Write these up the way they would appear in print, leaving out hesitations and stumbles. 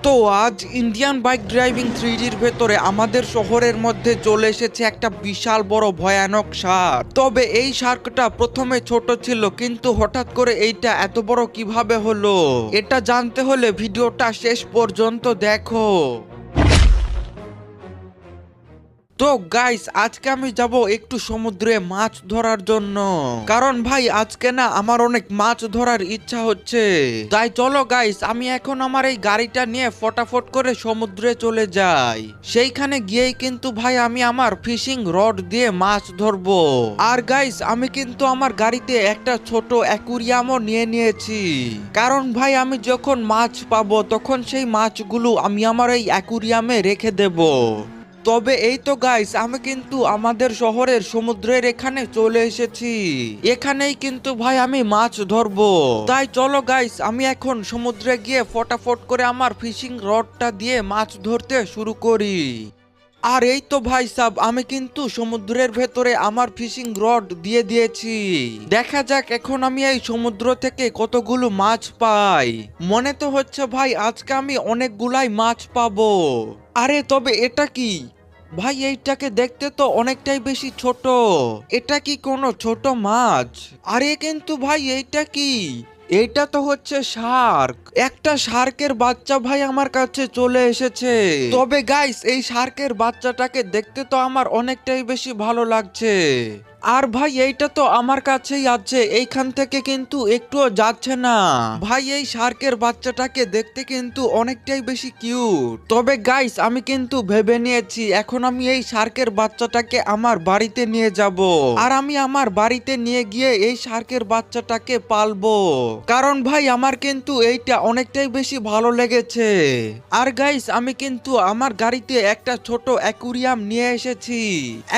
তো আজ Indian bike driving 3Dর ভেতরে আমাদের শহরের মধ্যে চলে এসেছে একটা বিশাল বড় ভয়ানক শার্ক। তবে এই শার্কটা প্রথমে ছোট ছিল, কিন্তু হঠাৎ করে এইটা এত বড় কিভাবে হলো, এটা জানতে হলে ভিডিওটা শেষ পর্যন্ত দেখো। তো গাইস, আজকে আমি যাব একটু সমুদ্রে মাছ ধরার জন্য, কারণ ভাই আজকে না আমার অনেক মাছ ধরার ইচ্ছা হচ্ছে। তাই চলো গাইস, আমি এখন আমার এই গাড়িটা নিয়ে ফটাফট করে সমুদ্রে চলে যাই। সেইখানে গিয়েই কিন্তু ভাই আমি আমার ফিশিং রড দিয়ে মাছ ধরবো। আর গাইস, আমি কিন্তু আমার গাড়িতে একটা ছোট অ্যাকুরিয়ামও নিয়ে নিয়েছি, কারণ ভাই আমি যখন মাছ পাবো তখন সেই মাছগুলো আমি আমার এই অ্যাকুরিয়ামে রেখে দেবো। তবে এই তো গাইস, আমি কিন্তু আমাদের শহরের সমুদ্রের এখানে চলে এসেছি। এখানেই কিন্তু ভাই আমি মাছ ধরবো। তাই চলো গাইস, আমি এখন সমুদ্রে গিয়ে ফটাফট করে আমার ফিশিং রডটা দিয়ে মাছ ধরতে শুরু করি। আর এই তো ভাই সাব, আমি কিন্তু সমুদ্রের ভেতরে আমার ফিশিং রড দিয়ে দিয়েছি। দেখা যাক এখন আমি এই সমুদ্র থেকে কতগুলো মাছ পাই। মনে তো হচ্ছে ভাই আজকে আমি অনেকগুলাই মাছ পাবো। আরে তবে এটা কি ভাই, এইটাকে দেখতে তো অনেকটাই বেশি ছোট। এটা কি কোনো ছোট মাছ? আরে কিন্তু ভাই এইটা কি, এইটা তো হচ্ছে শার্ক। একটা শার্কের বাচ্চা ভাই আমার কাছে চলে এসেছে। তবে গাইস, এই শার্কের বাচ্চাটাকে দেখতে তো আমার অনেকটাই বেশি ভালো লাগছে। আর ভাই এইটা তো আমার কাছেই আছে, এইখান থেকে কিন্তু একটুও যাচ্ছে না। ভাই এই শার্কের বাচ্চাটাকে দেখতে কিন্তু অনেকটাই বেশি কিউট। তবে গাইস, আমি কিন্তু ভেবে নিয়েছি এখন আমি এই শার্কের বাচ্চাটাকে আমার বাড়িতে নিয়ে যাব। আর আমি আমার বাড়িতে নিয়ে গিয়ে এই শার্কের বাচ্চাটাকে পালবো, কারণ ভাই আমার কিন্তু এইটা অনেকটাই বেশি ভালো লেগেছে। আর গাইস, আমি কিন্তু আমার গাড়িতে একটা ছোট অ্যাকুরিয়াম নিয়ে এসেছি।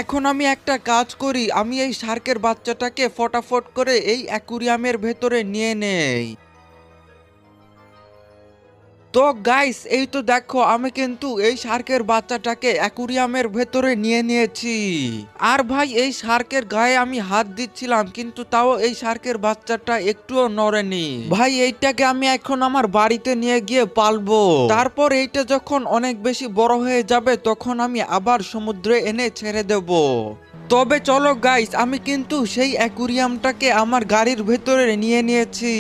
এখন আমি একটা কাজ করি, আমি এই শার্কের বাচ্চাটাকে ফটাফট করে এই অ্যাকুরিয়ামের ভেতরে নিয়ে নেই। তো গাইস, এই তো দেখো আমি কিন্তু এই শার্কের বাচ্চাটাকে অ্যাকুরিয়ামের ভেতরে নিয়ে নিয়েছি। আর ভাই এই শার্কের গায়ে আমি হাত দিচ্ছিলাম, কিন্তু তাও এই শার্কের বাচ্চাটা একটুও নড়েনি। ভাই এইটাকে আমি এখন আমার বাড়িতে নিয়ে গিয়ে পালবো। তারপর এইটা যখন অনেক বেশি বড় হয়ে যাবে তখন আমি আবার সমুদ্রে এনে ছেড়ে দেব। তবে চলো গাইস, আমি কিন্তু সেই অ্যাকুরিয়ামটাকে আমার গাড়ির ভেতরে নিয়ে নিয়েছি।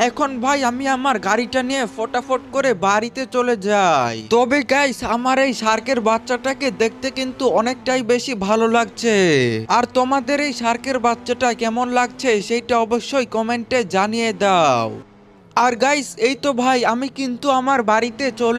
এখন ভাই আমি আমার গাড়িটা নিয়ে ফটাফট করে বাড়িতে চলে যাই। তবে গাইস, আমার এই শার্কের বাচ্চাটাকে দেখতে কিন্তু অনেকটাই বেশি ভালো লাগছে। আর তোমাদের এই শার্কের বাচ্চাটা কেমন লাগছে সেইটা অবশ্যই কমেন্টে জানিয়ে দাও। আর গাইস, এই তো ভাই আমি কিন্তু আমার বাড়িতে চলে